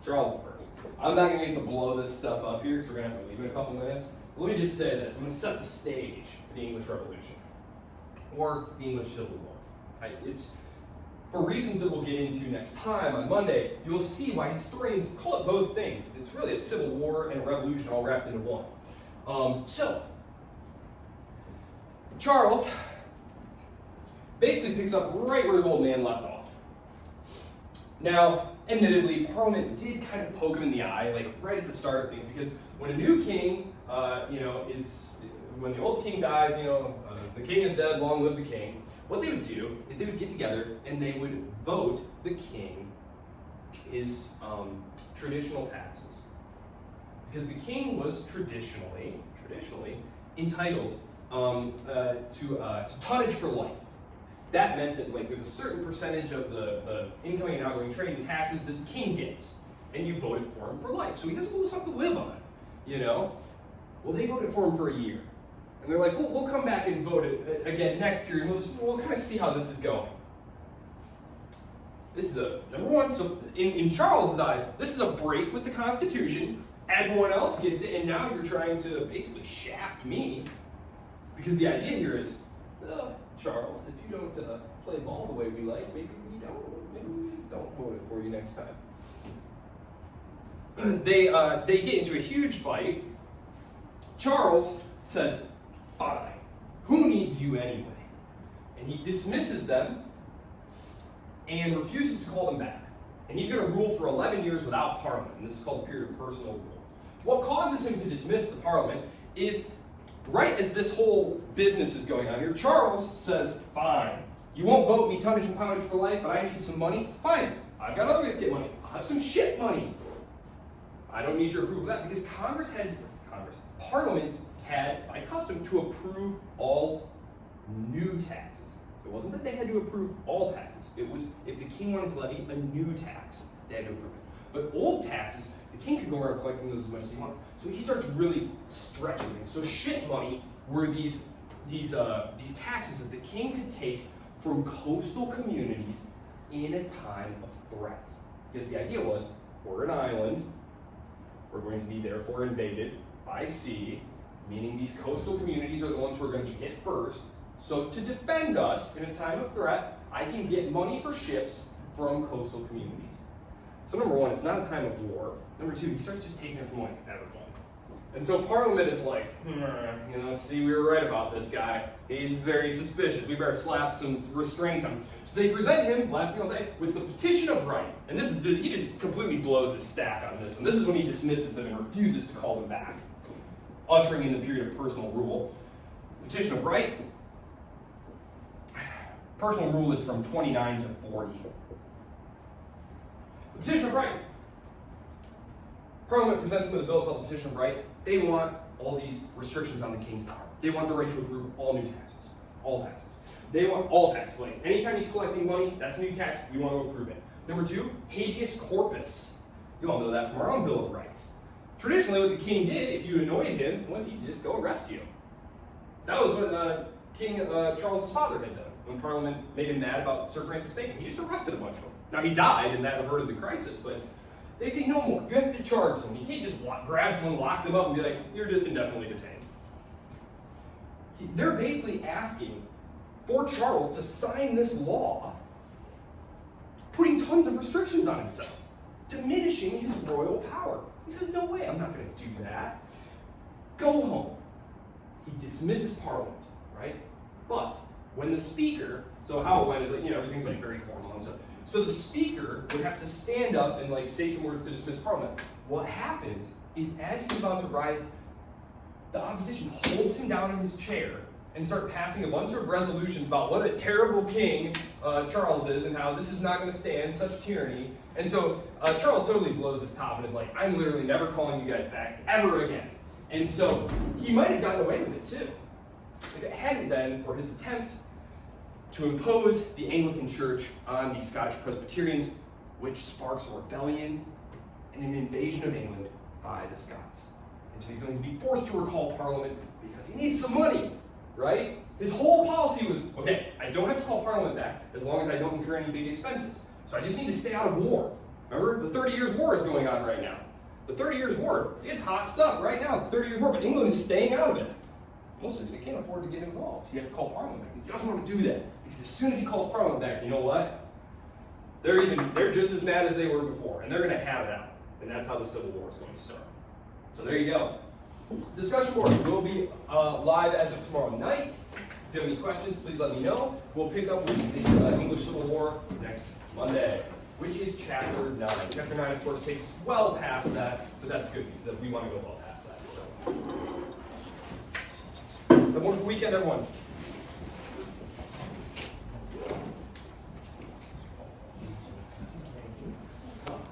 Charles the First. I'm not going to get to blow this stuff up here because we're going to have to leave in a couple minutes. Let me just say this. I'm going to set the stage for the English Revolution. Or the English Civil War. It's for reasons that we'll get into next time on Monday. You'll see why historians call it both things. It's really a civil war and a revolution all wrapped into one. So, Charles basically picks up right where his old man left off. Now, admittedly, Parliament did kind of poke him in the eye, right at the start of things, because when a new king, when the old king dies, the king is dead, long live the king. What they would do is they would get together and they would vote the king his traditional taxes, because the king was traditionally entitled to tonnage for life. That meant that like there's a certain percentage of the incoming and outgoing trade and taxes that the king gets, and you voted for him for life, so he doesn't lose something to live on, you know? Well, they voted for him for a year, and they're like, we'll come back and vote it again next year, and we'll kind of see how this is going. This is number one, so in Charles's eyes, this is a break with the Constitution. Everyone else gets it, and now you're trying to basically shaft me, because the idea here is, Charles, if you don't play ball the way we like, maybe we don't vote it for you next time. They get into a huge fight. Charles says, fine, who needs you anyway? And he dismisses them and refuses to call them back. And he's going to rule for 11 years without parliament, and this is called the period of personal rule. What causes him to dismiss the parliament is, right as this whole business is going on here, Charles says, fine, you won't vote me tonnage and poundage for life, but I need some money. Fine, I've got other ways to get money. I'll have some shit money. I don't need your approval of that, because Parliament had, by custom, to approve all new taxes. It wasn't that they had to approve all taxes. It was if the king wanted to levy a new tax, they had to approve it. But old taxes, the king could go around collecting those as much as he wants. So he starts really stretching things. So shit money were these taxes that the king could take from coastal communities in a time of threat. Because the idea was, we're an island, we're going to be therefore invaded by sea, meaning these coastal communities are the ones who are going to be hit first. So to defend us in a time of threat, I can get money for ships from coastal communities. So number one, it's not a time of war. Number two, he starts just taking it from like everyone. And so Parliament is like, see, we were right about this guy. He's very suspicious. We better slap some restraints on him. So they present him, last thing I'll say, with the petition of right. And this is, he just completely blows his stack on this one. This is when he dismisses them and refuses to call them back, ushering in the period of personal rule. Petition of right. Personal rule is from 29 to 40. The petition of right. Parliament presents them with a bill called the Petition of Right. They want all these restrictions on the king's power. They want the right to approve all new taxes. All taxes. They want all taxes. Like, anytime he's collecting money, that's a new tax, we want to approve it. Number two, habeas corpus. You all know that from our own Bill of Rights. Traditionally, what the king did, if you annoyed him, was he'd just go arrest you. That was what King Charles' father had done when Parliament made him mad about Sir Francis Bacon. He just arrested a bunch of them. Now, he died, and that averted the crisis, but they say no more. You have to charge them. You can't just grab someone, lock them up, and be like, you're just indefinitely detained. They're basically asking for Charles to sign this law, putting tons of restrictions on himself, diminishing his royal power. He says, no way, I'm not going to do that. Go home. He dismisses Parliament, right? But when the Speaker, so how it went is like, everything's like very formal and stuff. So the Speaker would have to stand up and like say some words to dismiss Parliament. What happens is as he's about to rise, the opposition holds him down in his chair and start passing a bunch of resolutions about what a terrible king Charles is and how this is not going to stand such tyranny. And so Charles totally blows his top and is like, I'm literally never calling you guys back ever again. And so he might have gotten away with it too, if it hadn't been for his attempt to impose the Anglican Church on the Scottish Presbyterians, which sparks a rebellion and an invasion of England by the Scots. And so he's going to be forced to recall Parliament because he needs some money, right? His whole policy was, okay, I don't have to call Parliament back as long as I don't incur any big expenses. So I just need to stay out of war. Remember, the 30 Years' War is going on right now. The 30 Years' War, it's hot stuff right now, the 30 Years' War, but England is staying out of it. Mostly because they can't afford to get involved. You have to call Parliament back. He doesn't want to do that. Because as soon as he calls Parliament back, you know what? They're just as mad as they were before, and they're going to have it out. And that's how the Civil War is going to start. So there you go. Discussion board will be live as of tomorrow night. If you have any questions, please let me know. We'll pick up with the English Civil War next Monday, which is Chapter 9. Chapter 9, of course, takes us well past that, but that's good because we want to go well past that. So. Have a wonderful weekend, everyone.